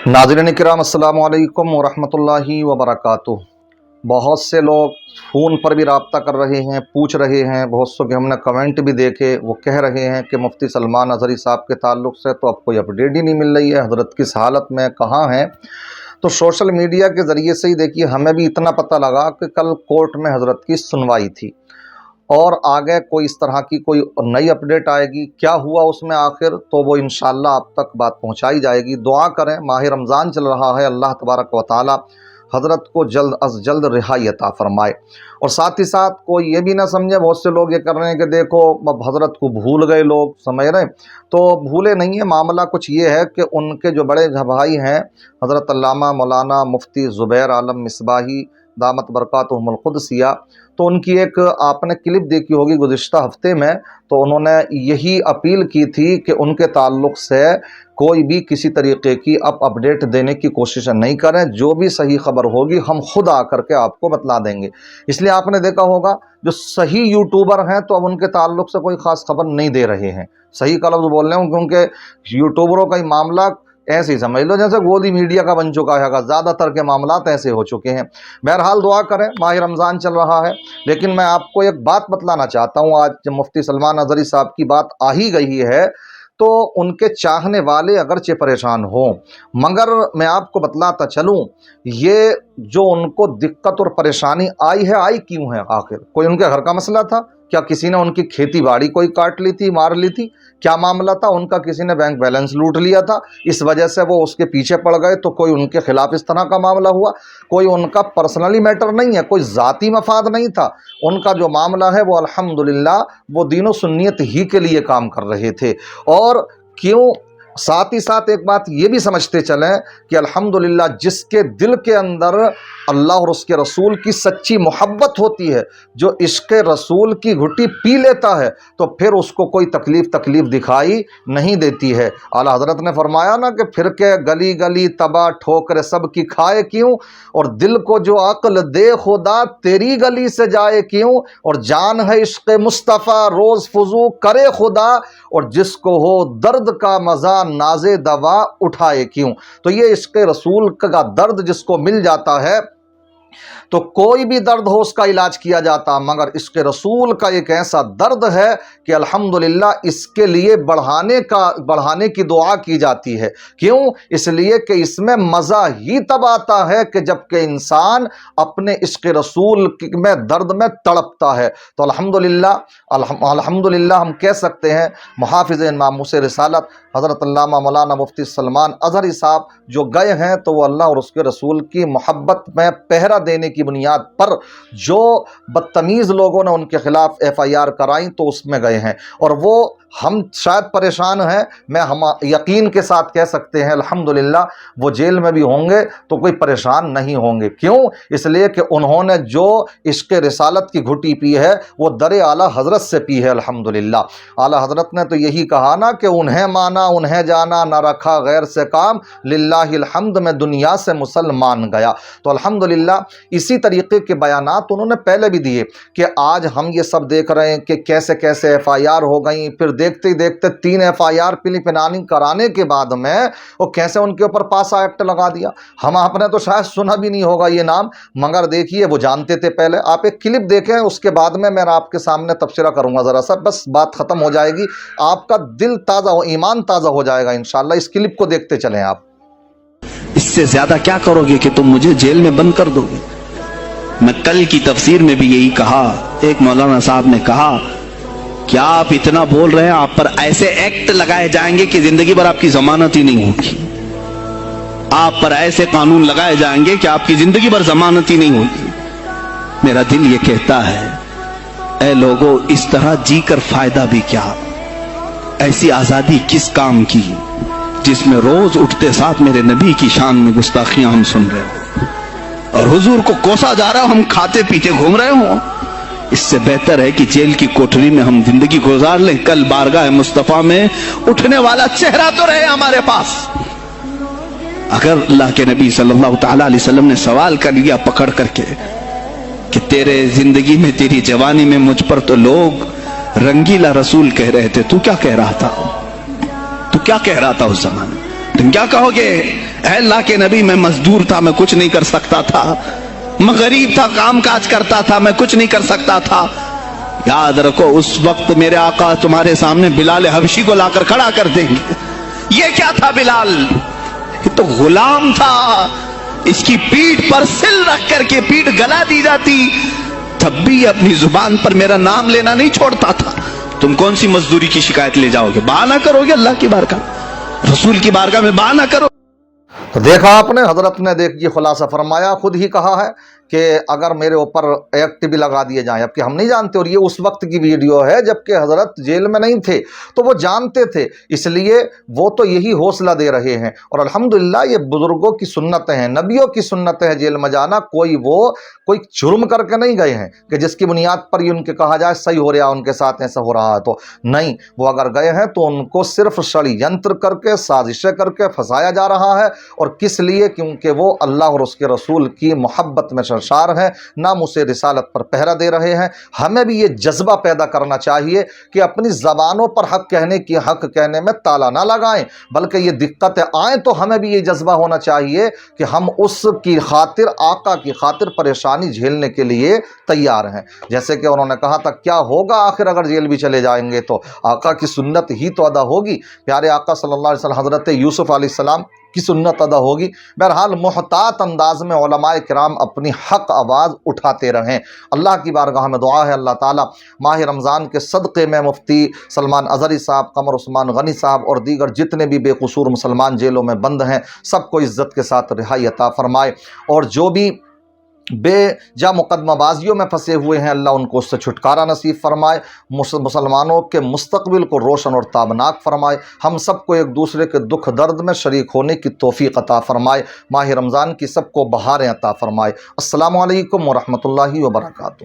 नाज़रीन किराम अस्सलामु अलैकुम वरहमतुल्लाहि वबरकातुह। बहुत से लोग फ़ोन पर भी रब्ता कर रहे हैं, पूछ रहे हैं, बहुत सौ के हमने कमेंट भी देखे, वो कह रहे हैं कि मुफ्ती सलमान अज़हरी साहब के ताल्लुक़ से तो अब कोई अपडेट ही नहीं मिल रही है, हज़रत किस हालत में कहाँ हैं। तो सोशल मीडिया के ज़रिए से ही देखिए हमें भी इतना पता लगा कि कल कोर्ट में हज़रत की सुनवाई थी और आगे कोई इस तरह की कोई नई अपडेट आएगी, क्या हुआ उसमें आखिर, तो वो इंशाअल्लाह आप तक बात पहुंचाई जाएगी। दुआ करें, माह रमज़ान चल रहा है, अल्लाह तबारक व तआला हज़रत को जल्द अज जल्द रिहाई अता फरमाए। और साथ ही साथ कोई ये भी ना समझे, बहुत से लोग ये कर रहे हैं कि देखो अब हज़रत को भूल गए लोग, समझ रहे हैं, तो भूले नहीं है। मामला कुछ ये है कि उनके जो बड़े भाई हैं हज़रत अल्लामा मौलाना मुफ्ती ज़ुबैर आलम मिसबाही दामत बरकातुहुमुल क़ुदसिया, तो उनकी एक आपने क्लिप देखी होगी गुज़िश्ता हफ्ते में, तो उन्होंने यही अपील की थी कि उनके ताल्लुक़ से कोई भी किसी तरीक़े की अब अपडेट देने की कोशिश नहीं करें, जो भी सही खबर होगी हम खुद आकर के आपको बतला देंगे। इसलिए आपने देखा होगा जो सही यूट्यूबर हैं तो अब उनके ताल्लुक़ से कोई ख़ास खबर नहीं दे रहे हैं, सही का लफ्ज़ बोल रहे हूँ, क्योंकि यूट्यूबरों का ही मामला ऐसे ही समझ लो जैसे गोदी मीडिया का बन चुका है, ज़्यादातर के मामलात ऐसे हो चुके हैं। बहरहाल दुआ करें, माह रमज़ान चल रहा है, लेकिन मैं आपको एक बात बतलाना चाहता हूँ। आज जब मुफ्ती सलमान अज़हरी साहब की बात आ ही गई है तो उनके चाहने वाले अगरचे परेशान हों, मगर मैं आपको बतलाता चलूँ, ये जो उनको दिक्कत और परेशानी आई है, आई क्यों है आखिर? कोई उनके घर का मसला था क्या? किसी ने उनकी खेती बाड़ी कोई काट ली थी, मार ली थी? क्या मामला था? उनका किसी ने बैंक बैलेंस लूट लिया था, इस वजह से वो उसके पीछे पड़ गए, तो कोई उनके खिलाफ इस तरह का मामला हुआ? कोई उनका पर्सनली मैटर नहीं है, कोई ज़ाती मफाद नहीं था। उनका जो मामला है वो अल्हम्दुलिल्लाह वो दीन व सुन्नियत ही के लिए काम कर रहे थे। और क्यों, साथ ही साथ एक बात ये भी समझते चलें कि अल्हम्दुलिल्लाह जिसके दिल के अंदर अल्लाह और उसके रसूल की सच्ची मोहब्बत होती है, जो इश्क़ रसूल की घुट्टी पी लेता है, तो फिर उसको कोई तकलीफ़ दिखाई नहीं देती है। आला हज़रत ने फरमाया ना कि फिर के गली गली तबाह ठोकर सब की खाए क्यों, और दिल को जो अक्ल दे खुदा तेरी गली से जाए क्यों, और जान है इश्क़ मुस्तफ़ा रोज़ फुजू करे खुदा, और जिसको हो दर्द का मज़ा नाज़े दवा उठाए क्यों। तो ये इश्क़ रसूल का दर्द जिसको मिल जाता है तो कोई भी दर्द हो उसका इलाज किया जाता, मगर इश्क़ रसूल का एक ऐसा दर्द है कि अल्हम्दुलिल्लाह इसके लिए बढ़ाने की दुआ की जाती है। क्यों? इसलिए कि इसमें मज़ा ही तब आता है कि जबकि इंसान अपने इश्क़ रसूल में दर्द में तड़पता है। तो अल्हम्दुलिल्लाह हम कह सकते हैं मुहाफ़िज़ मामूस रिसालत हज़रत अल्लामा मौलाना मुफ्ती सलमान अज़हरी साहब जो गए हैं तो वो अल्लाह और उसके रसूल की मोहब्बत में पहरा देने की बुनियाद पर जो बदतमीज़ लोगों ने उनके खिलाफ FIR कराई तो उसमें गए हैं। और वो हम शायद परेशान हैं, हम यकीन के साथ कह सकते हैं अल्हम्दुलिल्लाह वो जेल में भी होंगे तो कोई परेशान नहीं होंगे। क्यों? इसलिए कि उन्होंने जो इश्क़ रिसालत की घुटी पी है वो दर आला हज़रत से पी है अल्हम्दुलिल्लाह। आला हज़रत ने तो यही कहा ना कि उन्हें माना उन्हें जाना, ना रखा गैर से काम, लिल्लाहिल हम्द में दुनिया से मुसलमान गया। तो अल्हम्दुलिल्लाह इसी तरीके के बयानात उन्होंने पहले भी दिए कि आज हम ये सब देख रहे हैं कि कैसे कैसे FIR हो गई, फिर देखते ही देखते 3 FIR पिनानी कराने के बाद में वो कैसे उनके ऊपर पासा एक्ट लगा दिया। हम आपने तो शायद सुना भी नहीं होगा ये नाम, मगर देखिए वो जानते थे पहले। आप एक क्लिप देखें, उसके बाद में मैं आपके सामने तबसरा करूंगा, ज़रा सा बस बात ख़त्म हो जाएगी, आपका दिल ताज़ा हो, ईमान ताज़ा हो जाएगा इंशाअल्लाह। इस क्लिप को देखते चलें आप। इससे ज्यादा क्या करोगे कि तुम मुझे जेल में बंद कर दोगे? मैं कल की तफसीर में भी यही कहा। एक मौलाना साहब ने कहा क्या आप इतना बोल रहे हैं, आप पर ऐसे एक्ट लगाए जाएंगे कि जिंदगी भर आपकी जमानत ही नहीं होगी। आप पर ऐसे कानून लगाए जाएंगे कि आपकी जिंदगी भर जमानत ही नहीं होगी। मेरा दिल ये कहता है ऐ लोगों, इस तरह जीकर फायदा भी क्या? ऐसी आजादी किस काम की जिसमें रोज उठते साथ मेरे नबी की शान में गुस्ताखियां हम सुन रहे हो और हुजूर को कोसा जा रहा हो, हम खाते पीते घूम रहे हो। इससे बेहतर है कि जेल की कोठरी में हम जिंदगी गुजार लें, कल बारगाह मुस्तफा में उठने वाला चेहरा तो रहे हमारे पास। अगर अल्लाह के नबी सल्लल्लाहु तआला अलैहि वसल्लम ने सवाल कर लिया पकड़ करके कि तेरे जिंदगी में तेरी जवानी में मुझ पर तो लोग रंगीला रसूल कह रहे थे, तू क्या कह रहा था? तू क्या कह रहा था उस जमाने? तुम क्या कहोगे اے اللہ کے نبی میں مزدور تھا, میں کچھ نہیں کر سکتا تھا, میں غریب تھا, کام کاج کرتا تھا, میں کچھ نہیں کر سکتا تھا. یاد رکھو اس وقت میرے آقا تمہارے سامنے بلال حبشی کو لا کر کھڑا کر دیں گے. یہ کیا تھا بلال؟ یہ تو غلام تھا, اس کی پیٹھ پر سل رکھ کر کے پیٹھ گلا دی جاتی, تب بھی اپنی زبان پر میرا نام لینا نہیں چھوڑتا تھا. تم کون سی مزدوری کی شکایت لے جاؤ گے؟ بہانہ کرو گے اللہ کی بارگاہ, رسول کی بارگاہ میں بہانہ کرو. تو دیکھا آپ نے, حضرت نے دیکھیے خلاصہ فرمایا, خود ہی کہا ہے کہ اگر میرے اوپر ایکٹ بھی لگا دیے جائیں, اب کہ ہم نہیں جانتے, اور یہ اس وقت کی ویڈیو ہے جبکہ حضرت جیل میں نہیں تھے, تو وہ جانتے تھے, اس لیے وہ تو یہی حوصلہ دے رہے ہیں. اور الحمدللہ یہ بزرگوں کی سنتیں ہیں, نبیوں کی سنتیں ہیں جیل میں جانا. کوئی جرم کر کے نہیں گئے ہیں کہ جس کی بنیاد پر یہ ان کے کہا جائے صحیح ہو رہا, ان کے ساتھ ایسا ہو رہا ہے, تو نہیں. وہ اگر گئے ہیں تو ان کو صرف ષڑ ینتر کر کے, سازشیں کر کے پھنسایا جا رہا ہے. اور کس لیے؟ کیونکہ وہ اللہ اور اس کے رسول کی محبت میں سرشار ہیں, ناموس رسالت پر پہرا دے رہے ہیں. ہمیں بھی یہ جذبہ پیدا کرنا چاہیے کہ اپنی زبانوں پر حق کہنے میں تالا نہ لگائیں, بلکہ یہ دقتیں آئیں تو ہمیں بھی یہ جذبہ ہونا چاہیے کہ ہم اس کی خاطر, آقا کی خاطر پریشانی جھیلنے کے لیے تیار ہیں. جیسے کہ انہوں نے کہا تھا, کیا ہوگا آخر اگر جیل بھی چلے جائیں گے تو آقا کی سنت ہی تو ادا ہوگی. پیارے آقا صلی اللہ علیہ وسلم حضرت یوسف علیہ السلام کی سنت ادا ہوگی. بہرحال محتاط انداز میں علماء کرام اپنی حق آواز اٹھاتے رہیں. اللہ کی بارگاہ میں دعا ہے, اللہ تعالیٰ ماہ رمضان کے صدقے میں مفتی سلمان اظہری صاحب, قمر عثمان غنی صاحب اور دیگر جتنے بھی بے قصور مسلمان جیلوں میں بند ہیں, سب کو عزت کے ساتھ رہائی عطا فرمائے. اور جو بھی بے جا مقدمہ بازیوں میں پھنسے ہوئے ہیں, اللہ ان کو اس سے چھٹکارا نصیب فرمائے, مسلمانوں کے مستقبل کو روشن اور تابناک فرمائے. ہم سب کو ایک دوسرے کے دکھ درد میں شریک ہونے کی توفیق عطا فرمائے. ماہ رمضان کی سب کو بہاریں عطا فرمائے. السلام علیکم ورحمۃ اللہ وبرکاتہ.